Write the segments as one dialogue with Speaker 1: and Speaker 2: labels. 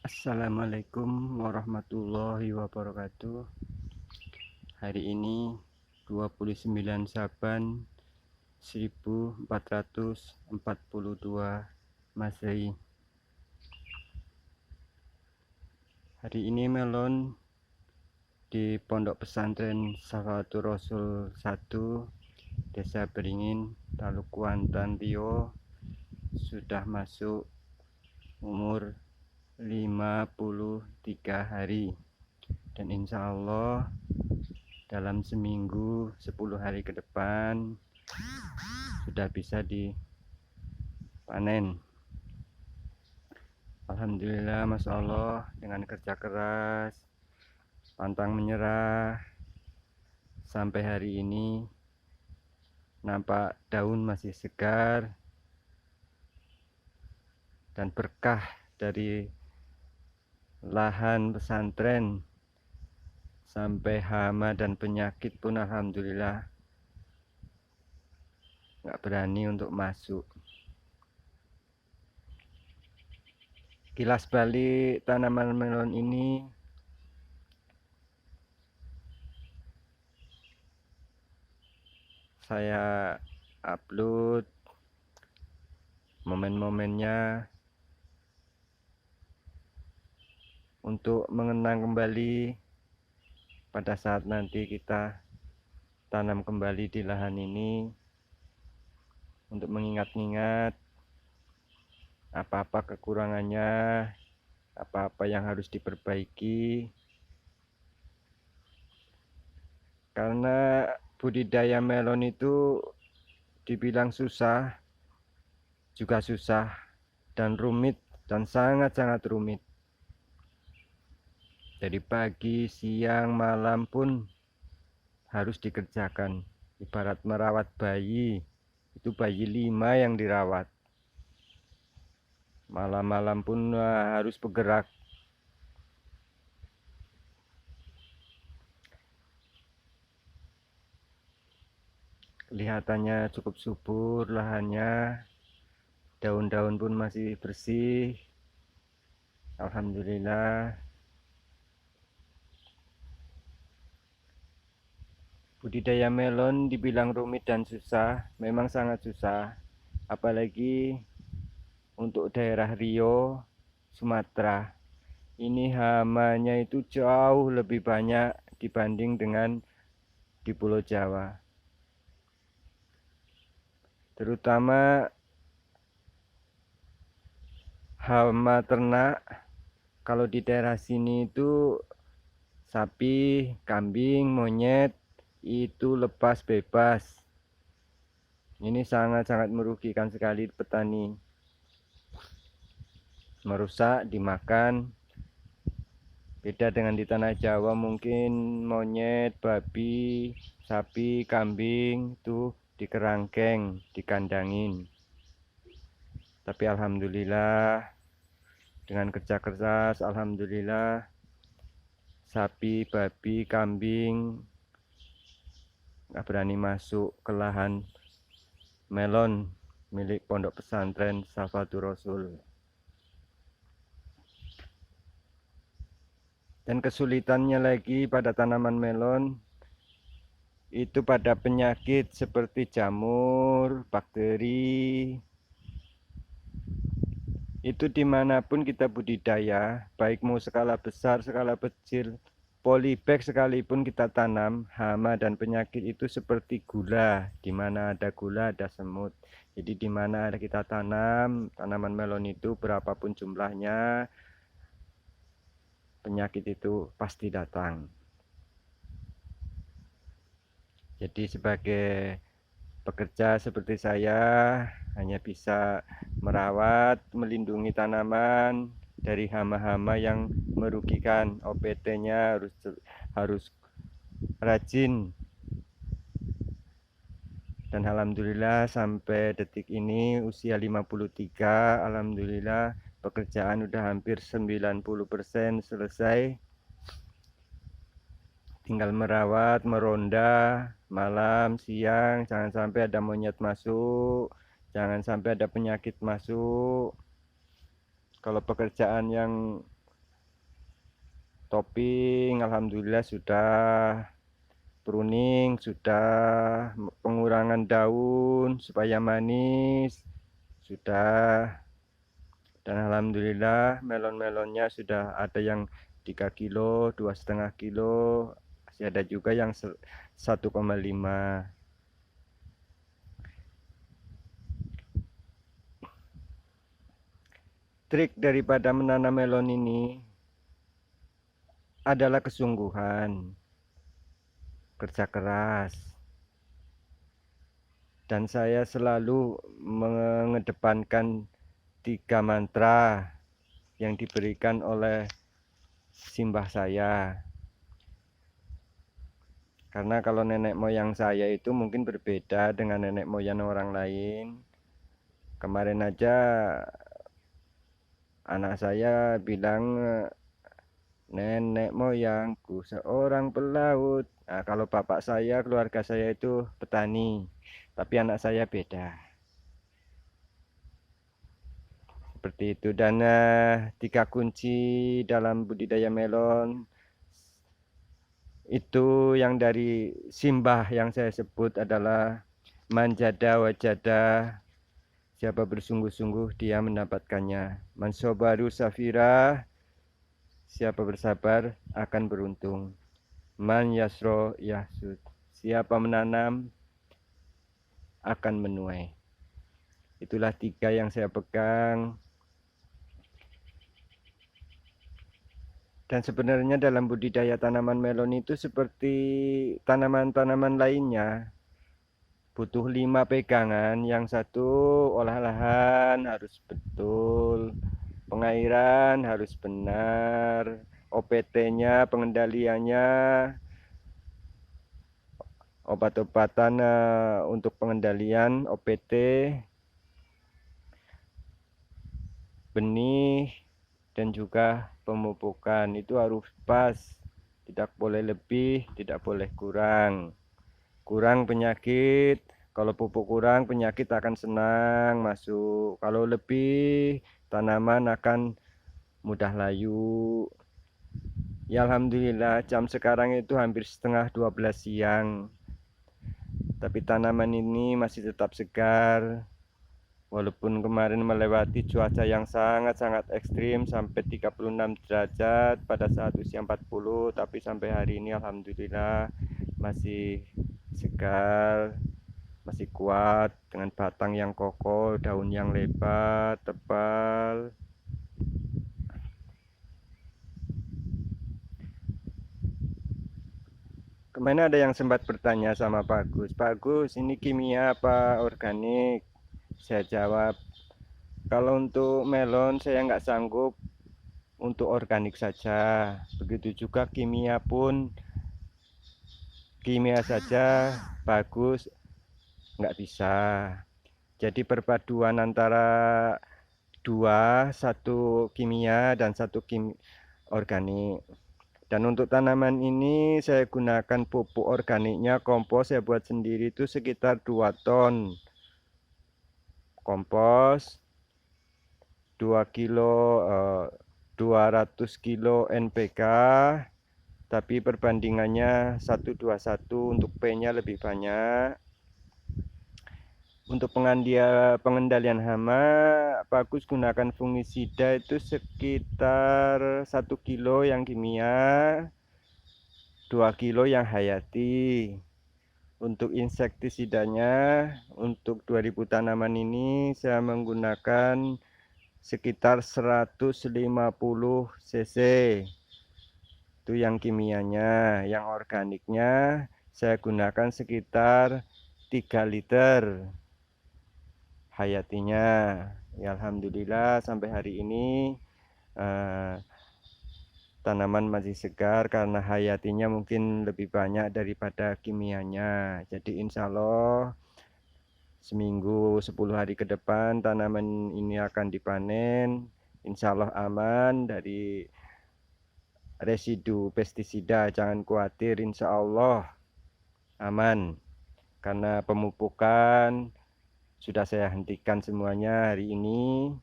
Speaker 1: Assalamualaikum warahmatullahi wabarakatuh. Hari ini 29 Saban 1442 Masehi. Hari ini melon di Pondok Pesantren Safatul Rasul 1 Desa Beringin, Taluk Kuantan, Riau sudah masuk umur 53 hari, dan insya Allah dalam seminggu 10 hari ke depan sudah bisa dipanen. Alhamdulillah, Masya Allah, dengan kerja keras, pantang menyerah, sampai hari ini nampak daun masih segar dan berkah dari lahan pesantren. Sampai hama dan penyakit pun alhamdulillah nggak berani untuk masuk. Kilas balik tanaman melon ini, saya upload momen-momennya untuk mengenang kembali pada saat nanti kita tanam kembali di lahan ini, untuk mengingat-ingat apa-apa kekurangannya, apa-apa yang harus diperbaiki. Karena budidaya melon itu dibilang susah, juga susah, dan rumit, dan sangat-sangat rumit. Dari pagi, siang, malam pun harus dikerjakan. Ibarat merawat bayi, itu bayi 5 yang dirawat. Malam-malam pun harus bergerak. Kelihatannya cukup subur lahannya, daun-daun pun masih bersih. Alhamdulillah. Budidaya melon dibilang rumit dan susah, memang sangat susah. Apalagi untuk daerah Riau, Sumatera. Ini hamanya itu jauh lebih banyak dibanding dengan di Pulau Jawa. Terutama hama ternak, kalau di daerah sini itu sapi, kambing, monyet itu lepas bebas. Ini sangat-sangat merugikan sekali petani. Merusak, dimakan. Beda dengan di tanah Jawa, mungkin monyet, babi, sapi, kambing itu dikerangkeng, dikandangin. Tapi alhamdulillah dengan kerja keras, alhamdulillah sapi, babi, kambing nggak berani masuk ke lahan melon milik Pondok Pesantren Safatul Rasul. Dan kesulitannya lagi pada tanaman melon itu pada penyakit seperti jamur, bakteri. Itu dimanapun kita budidaya, baik mau skala besar, skala kecil, polybag sekalipun kita tanam, hama dan penyakit itu seperti gula. Di mana ada gula ada semut. Jadi di mana ada kita tanam tanaman melon itu, berapapun jumlahnya, penyakit itu pasti datang. Jadi sebagai pekerja seperti saya hanya bisa merawat, melindungi tanaman dari hama-hama yang merugikan. OPT-nya harus rajin. Dan alhamdulillah sampai detik ini usia 53, alhamdulillah pekerjaan udah hampir 90% selesai. Tinggal merawat, meronda malam, siang, jangan sampai ada monyet masuk, jangan sampai ada penyakit masuk. Kalau pekerjaan yang topping alhamdulillah sudah pruning, sudah pengurangan daun supaya manis sudah, dan alhamdulillah melon-melonnya sudah ada yang 3 kilo, 2,5 kilo, masih ada juga yang 1,5. Trik daripada menanam melon ini adalah kesungguhan, kerja keras, dan saya selalu mengedepankan 3 mantra yang diberikan oleh simbah saya. Karena kalau nenek moyang saya itu mungkin berbeda dengan nenek moyang orang lain. Kemarin aja anak saya bilang, nenek moyangku seorang pelaut. Nah, kalau bapak saya, keluarga saya itu petani, tapi anak saya beda. Seperti itu. Dan 3 kunci dalam budidaya melon itu yang dari simbah yang saya sebut adalah manjada wajada, siapa bersungguh-sungguh dia mendapatkannya. Mansobaru safira, siapa bersabar akan beruntung. Man yasro yahsud, siapa menanam akan menuai. Itulah 3 yang saya pegang. Dan sebenarnya dalam budidaya tanaman melon itu seperti tanaman-tanaman lainnya, butuh 5 pegangan. Yang satu, olah lahan harus betul, pengairan harus benar, OPT-nya, pengendaliannya, obat-obatan untuk pengendalian OPT, benih, dan juga pemupukan itu harus pas, tidak boleh lebih, tidak boleh kurang. Kurang penyakit, kalau pupuk kurang penyakit akan senang masuk, kalau lebih tanaman akan mudah layu. Ya alhamdulillah jam sekarang itu hampir setengah 12 siang, tapi tanaman ini masih tetap segar. Walaupun kemarin melewati cuaca yang sangat-sangat ekstrim sampai 36 derajat pada saat usia 40, tapi sampai hari ini alhamdulillah masih segar, masih kuat dengan batang yang kokoh, daun yang lebat, tebal. Kemarin ada yang sempat bertanya sama Pak Gus, ini kimia apa organik? Saya jawab, kalau untuk melon saya nggak sanggup, untuk organik saja. Begitu juga kimia pun, kimia saja bagus, nggak bisa. Jadi perpaduan antara satu kimia dan satu organik. Dan untuk tanaman ini saya gunakan pupuk organiknya, kompos saya buat sendiri itu sekitar 2 ton. Kompos 2 kilo, 200 kilo NPK, tapi perbandingannya 1:1, untuk P-nya lebih banyak. Untuk pengendalian hama, bagus gunakan fungisida itu sekitar 1 kilo yang kimia, 2 kilo yang hayati. Untuk insektisidanya, untuk 2000 tanaman ini saya menggunakan sekitar 150 cc. Itu yang kimianya. Yang organiknya saya gunakan sekitar 3 liter hayatinya. Ya alhamdulillah sampai hari ini tanaman masih segar karena hayatinya mungkin lebih banyak daripada kimianya. Jadi insya Allah seminggu 10 hari ke depan tanaman ini akan dipanen. Insya Allah aman dari residu pestisida, jangan khawatir, insya Allah aman. Karena pemupukan sudah saya hentikan semuanya hari ini,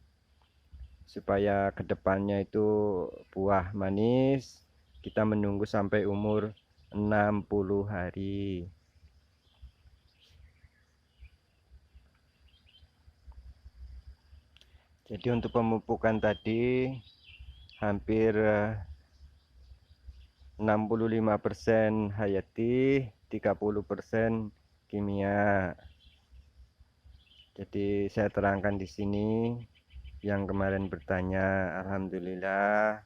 Speaker 1: supaya kedepannya itu buah manis, kita menunggu sampai umur 60 hari. Jadi untuk pemupukan tadi hampir 65% hayati, 30% kimia. Jadi saya terangkan di sini yang kemarin bertanya, alhamdulillah.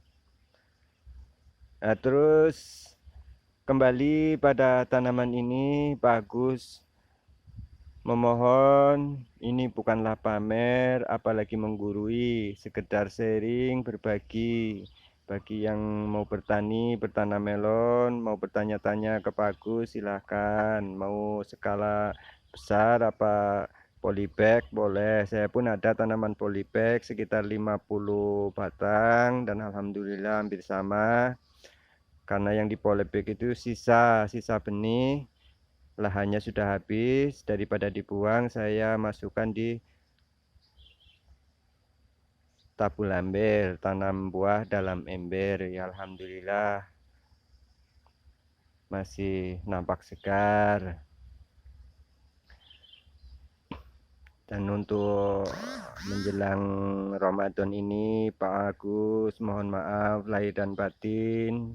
Speaker 1: Nah, terus kembali pada tanaman ini, Pak Agus memohon, ini bukanlah pamer apalagi menggurui, sekedar sharing, berbagi. Bagi yang mau bertani, bertanam melon, mau bertanya-tanya ke Pak Agus, silahkan. Mau skala besar apa polybag boleh. Saya pun ada tanaman polybag sekitar 50 batang dan alhamdulillah hampir sama. Karena yang di polybag itu sisa benih, lahannya sudah habis, daripada dibuang saya masukkan di tabul ember, tanam buah dalam ember. Ya alhamdulillah masih nampak segar. Dan untuk menjelang Ramadan ini, Pak Agus mohon maaf lahir dan batin.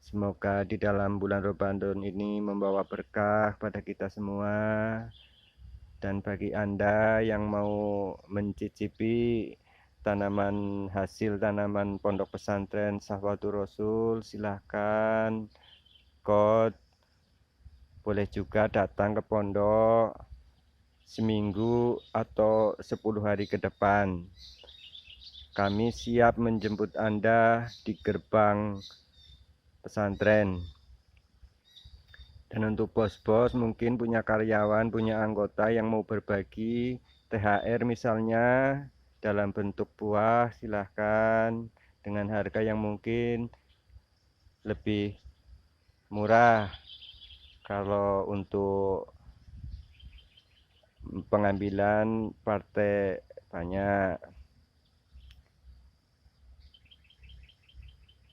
Speaker 1: Semoga di dalam bulan Ramadan ini membawa berkah pada kita semua. Dan bagi Anda yang mau mencicipi tanaman hasil tanaman pondok pesantren Sahabatul Rasul, silahkan boleh juga datang ke pondok seminggu atau 10 hari ke depan. Kami siap menjemput Anda di gerbang pesantren. Dan untuk bos-bos mungkin punya karyawan, punya anggota yang mau berbagi THR misalnya dalam bentuk buah, silahkan dengan harga yang mungkin lebih murah. Kalau untuk pengambilan partai banyak.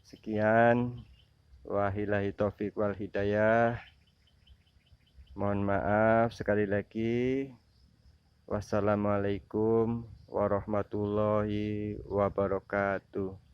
Speaker 1: Sekian, wabillahi taufiq wal hidayah. Mohon maaf sekali lagi. Wassalamualaikum warahmatullahi wabarakatuh.